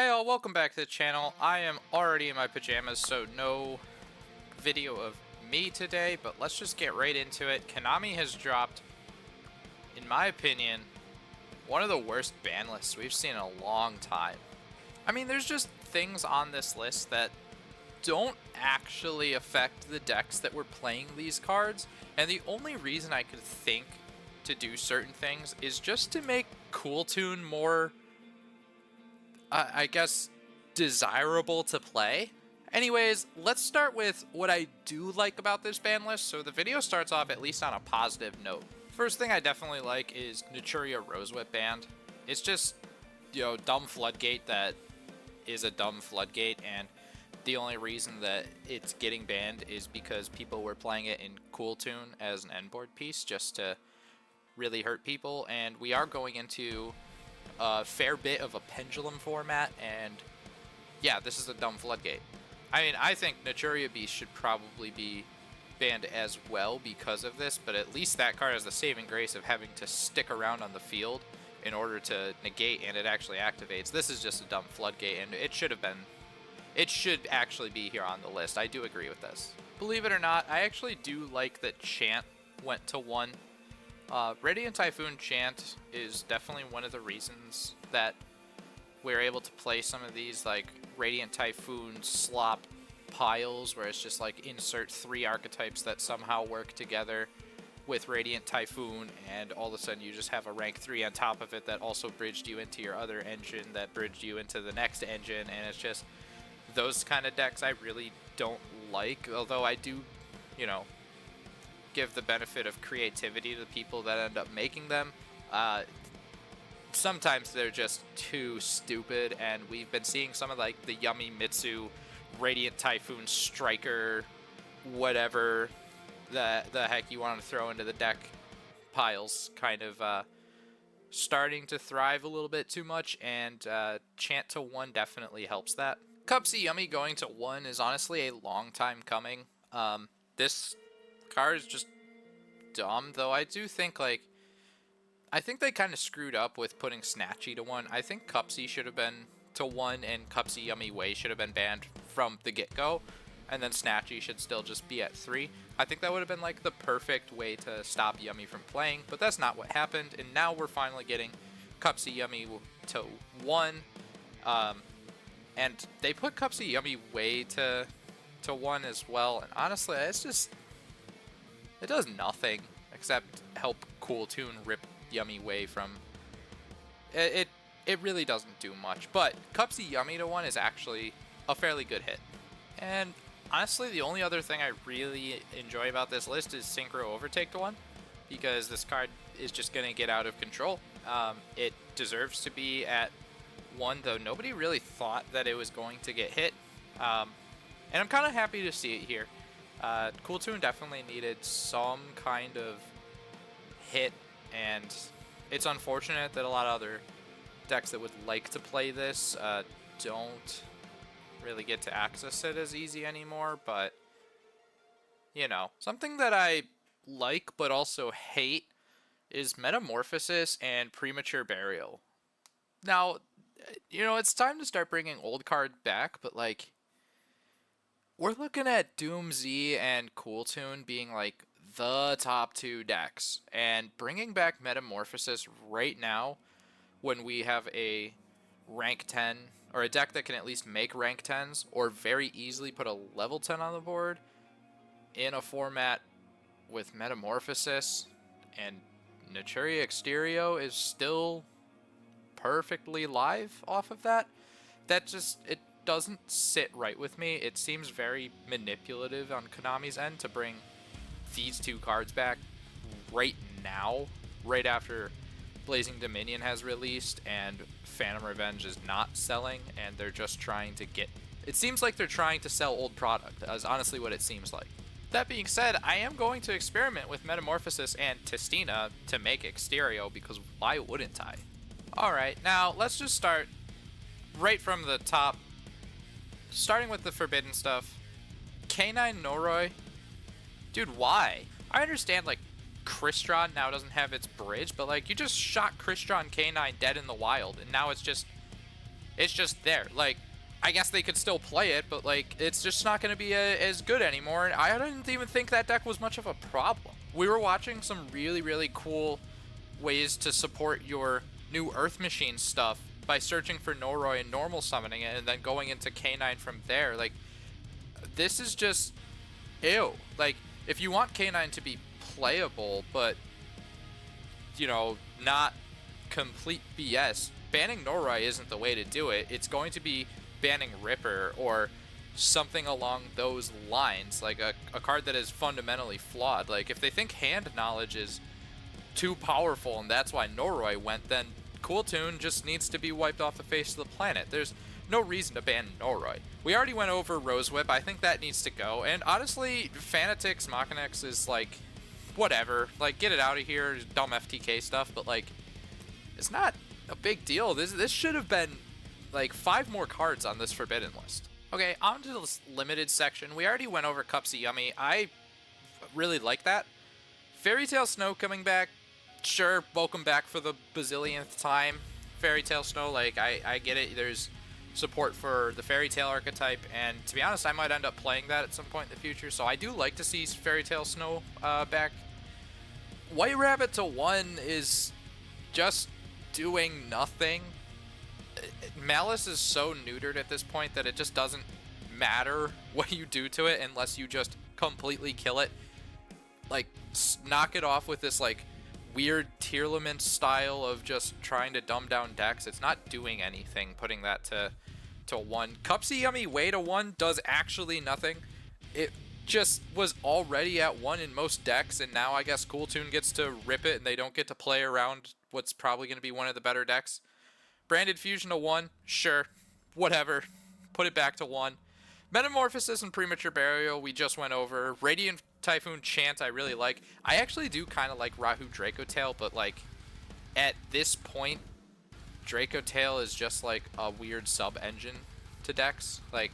Hey all, welcome back to the channel. I am already in my pajamas, so no video of me today, but let's just get right into it. Konami has dropped, in my opinion, one of the worst ban lists we've seen in a long time. I mean, there's just things on this list that don't actually affect the decks that were playing these cards, and the only reason I could think to do certain things is just to make Cool Tune more I guess, desirable to play. Anyways, let's start with what I do like about this ban list. So the video starts off at least on a positive note. First thing I definitely like is Naturia Rosewhip banned. It's just, dumb floodgate that is a dumb floodgate, and the only reason that it's getting banned is because people were playing it in Cool Tune as an endboard piece just to really hurt people, and we are going into a fair bit of a pendulum format, and yeah, this is a dumb floodgate. I mean, I think Naturia Beast should probably be banned as well because of this, but at least that card has the saving grace of having to stick around on the field in order to negate, and it actually activates. This is just a dumb floodgate, and it should actually be here on the list. I do agree with this. Believe it or not, I actually do like that Chant went to 1. Radiant Typhoon Chant is definitely one of the reasons that we're able to play some of these like Radiant Typhoon slop piles where it's just like insert 3 archetypes that somehow work together with Radiant Typhoon, and all of a sudden you just have a rank 3 on top of it that also bridged you into your other engine that bridged you into the next engine, and it's just those kind of decks I really don't like, although I do, give the benefit of creativity to the people that end up making them. Sometimes they're just too stupid, and we've been seeing some of like the Yummy Mitsu, Radiant Typhoon Striker, whatever the heck you want to throw into the deck piles kind of starting to thrive a little bit too much, and Chant to 1 definitely helps that. Cuppy Yummy going to 1 is honestly a long time coming. This card is just dumb, though I do think I think they kind of screwed up with putting Snatchy to 1. I think Cuppy should have been to 1, and Cuppy Yummy Way should have been banned from the get-go, and then Snatchy should still just be at 3. I think that would have been like the perfect way to stop Yummy from playing, but that's not what happened, and now we're finally getting Cuppy Yummy to 1, and they put Cuppy Yummy Way to 1 as well, and honestly, it does nothing except help Cool Tune rip Yummy Way from it. It really doesn't do much, but Cuppy Yummy to 1 is actually a fairly good hit. And honestly, the only other thing I really enjoy about this list is Synchro Overtake to 1, because this card is just going to get out of control. It deserves to be at 1, though nobody really thought that it was going to get hit. And I'm kind of happy to see it here. Cool Tune definitely needed some kind of hit, and it's unfortunate that a lot of other decks that would like to play this don't really get to access it as easy anymore, but something that I like but also hate is Metamorphosis and Premature Burial. Now, it's time to start bringing old cards back, but we're looking at Doom Z and Cool Tune being like the top 2 decks, and bringing back Metamorphosis right now when we have a rank 10 or a deck that can at least make rank 10s or very easily put a level 10 on the board in a format with Metamorphosis, and Naturia Exterio is still perfectly live off of that. It doesn't sit right with me. It seems very manipulative on Konami's end to bring these 2 cards back right now, right after Blazing Dominion has released and Phantom Revenge is not selling, and they're just trying to it seems like they're trying to sell old product. That's honestly what it seems like. That being said, I am going to experiment with Metamorphosis and Testina to make Exterio, because why wouldn't I? Alright, now let's just start right from the top. Starting with the forbidden stuff. K9 Noroi. Dude, why? I understand, Crystron now doesn't have its bridge, but, you just shot Crystron K9 dead in the wild, and now it's just It's just there. Like, I guess they could still play it, but like, it's just not going to be as good anymore. And I didn't even think that deck was much of a problem. We were watching some really cool ways to support your new Earth Machine stuff by searching for Noroi and normal summoning it, and then going into K9 from there. Like, this is just ew. Like, if you want K9 to be playable, but, you know, not complete BS, banning Noroi isn't the way to do it. It's going to be banning Ripper or something along those lines, like a card that is fundamentally flawed. Like, if they think hand knowledge is too powerful and that's why Noroi went, then Cool Tune just needs to be wiped off the face of the planet. There's no reason to ban Noroi. We already went over Rose Whip. I think that needs to go. And honestly, Fanatics Machinax is like, whatever. Like, get it out of here, dumb FTK stuff. But like, it's not a big deal. This should have been like 5 more cards on this forbidden list. Okay, on to this limited section. We already went over Cuppy Yummy. I really like that. Fairy Tail Snow coming back. Sure, welcome back for the bazillionth time. Fairy Tail Snow, like, I get it. There's support for the Fairy Tail archetype, and to be honest, I might end up playing that at some point in the future, so I do like to see Fairy Tail Snow back. White Rabbit to 1 is just doing nothing. Malice is so neutered at this point that it just doesn't matter what you do to it unless you just completely kill it. Like, knock it off with this, like, weird Tearlament style of just trying to dumb down decks. It's not doing anything, putting that to 1. Cuppy Yummy way to 1 does actually nothing. It just was already at 1 in most decks, and now I guess Cool Tune gets to rip it and they don't get to play around what's probably going to be one of the better decks. Branded Fusion to 1, sure, whatever. Put it back to 1. Metamorphosis and Premature Burial, we just went over. Radiant Typhoon Chant, I really like. I actually do kind of like Rahu Draco Tail, but like, at this point, Draco Tail is just like a weird sub-engine to decks. Like,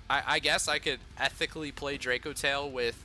I guess I could ethically play Draco Tail with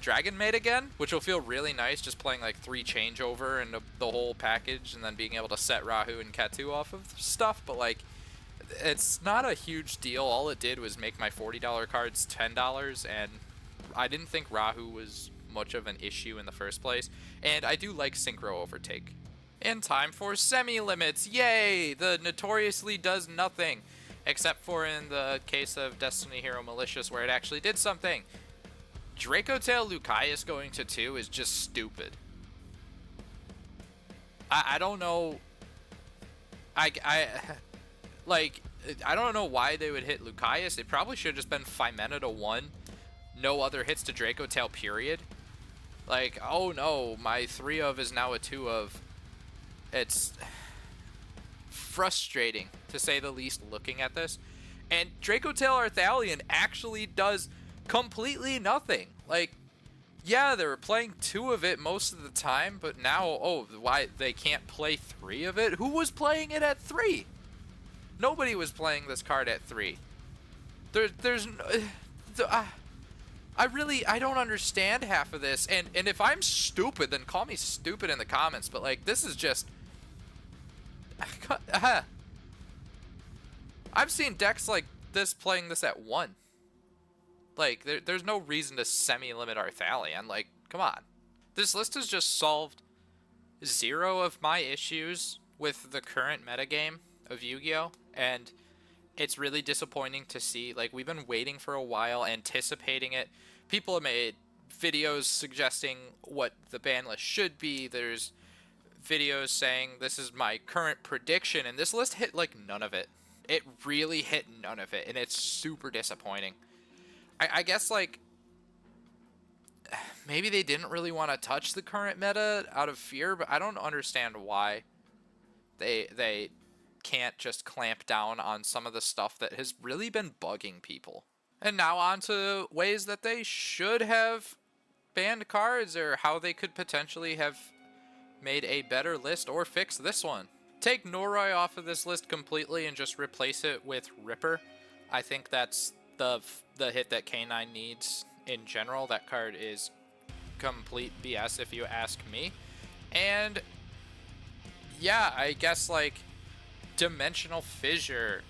Dragon Maid again, which will feel really nice, just playing like 3 changeover and the whole package, and then being able to set Rahu and Ketu off of stuff, but like, it's not a huge deal. All it did was make my $40 cards $10, and I didn't think Rahu was much of an issue in the first place, and I do like Synchro Overtake. And time for semi-limits. Yay! The notoriously does nothing, except for in the case of Destiny Hero Malicious, where it actually did something. Draco Tail Lucaeus going to 2 is just stupid. I don't know. Like, I don't know why they would hit Lucaeus. It probably should have just been Phimena to 1. No other hits to Draco Tail, period. Like, oh no, my 3 of is now a 2 of. It's frustrating, to say the least, looking at this. And Draco Tail Arthalion actually does completely nothing. Like, yeah, they were playing 2 of it most of the time, but now, oh, why they can't play 3 of it? Who was playing it at 3? Nobody was playing this card at 3. I don't understand half of this. And if I'm stupid, then call me stupid in the comments. But like, this is just, I've seen decks like this playing this at 1. Like, there's no reason to semi-limit Arthalion. Like, come on. This list has just solved 0 of my issues with the current metagame of Yu-Gi-Oh! And it's really disappointing to see. Like, we've been waiting for a while, anticipating it. People have made videos suggesting what the ban list should be. There's videos saying this is my current prediction, and this list hit, like, none of it. It really hit none of it, and it's super disappointing. I guess, like, maybe they didn't really want to touch the current meta out of fear, but I don't understand why they can't just clamp down on some of the stuff that has really been bugging people. And now on to ways that they should have banned cards, or how they could potentially have made a better list or fixed this one. Take Noroi off of this list completely and just replace it with Ripper. I think that's the hit that K9 needs in general. That card is complete BS if you ask me. And yeah, I guess, like, Dimensional Fissure.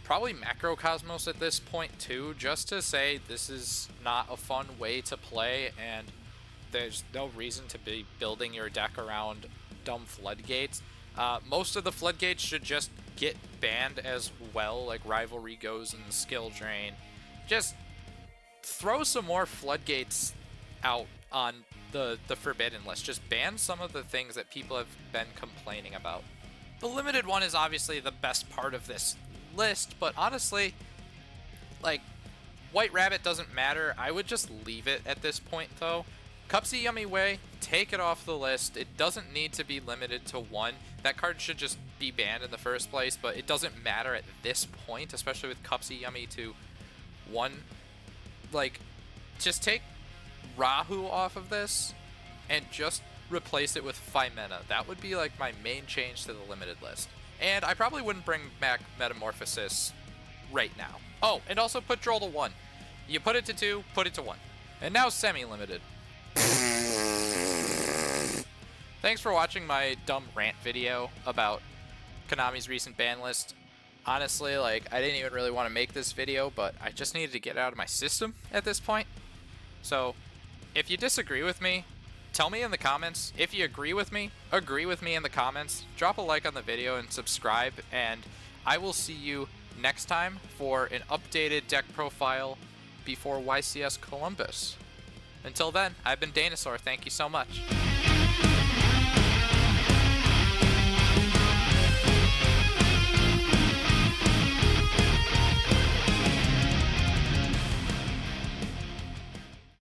Probably Macrocosmos at this point too, just to say this is not a fun way to play, and there's no reason to be building your deck around dumb floodgates. Most of the floodgates should just get banned as well, like Rivalry goes and Skill Drain. Just throw some more floodgates out on the forbidden list. Just ban some of the things that people have been complaining about. The limited one is obviously the best part of this list, but honestly, like, White Rabbit doesn't matter. I would just leave it at this point though. Cuppy Yummy Way, take it off the list. It doesn't need to be limited to one. That card should just be banned in the first place, but it doesn't matter at this point, especially with Cuppy Yummy to 1. Like, just take Rahu off of this and just replace it with Phimena. That would be like my main change to the limited list. And I probably wouldn't bring back Metamorphosis right now. Oh, and also put Droll to 1. You put it to 2, put it to 1. And now semi-limited. Thanks for watching my dumb rant video about Konami's recent ban list. Honestly, like, I didn't even really want to make this video, but I just needed to get it out of my system at this point. So, if you disagree with me, tell me in the comments. If you agree with me in the comments. Drop a like on the video and subscribe, and I will see you next time for an updated deck profile before YCS Columbus. Until then, I've been Danosaur. Thank you so much.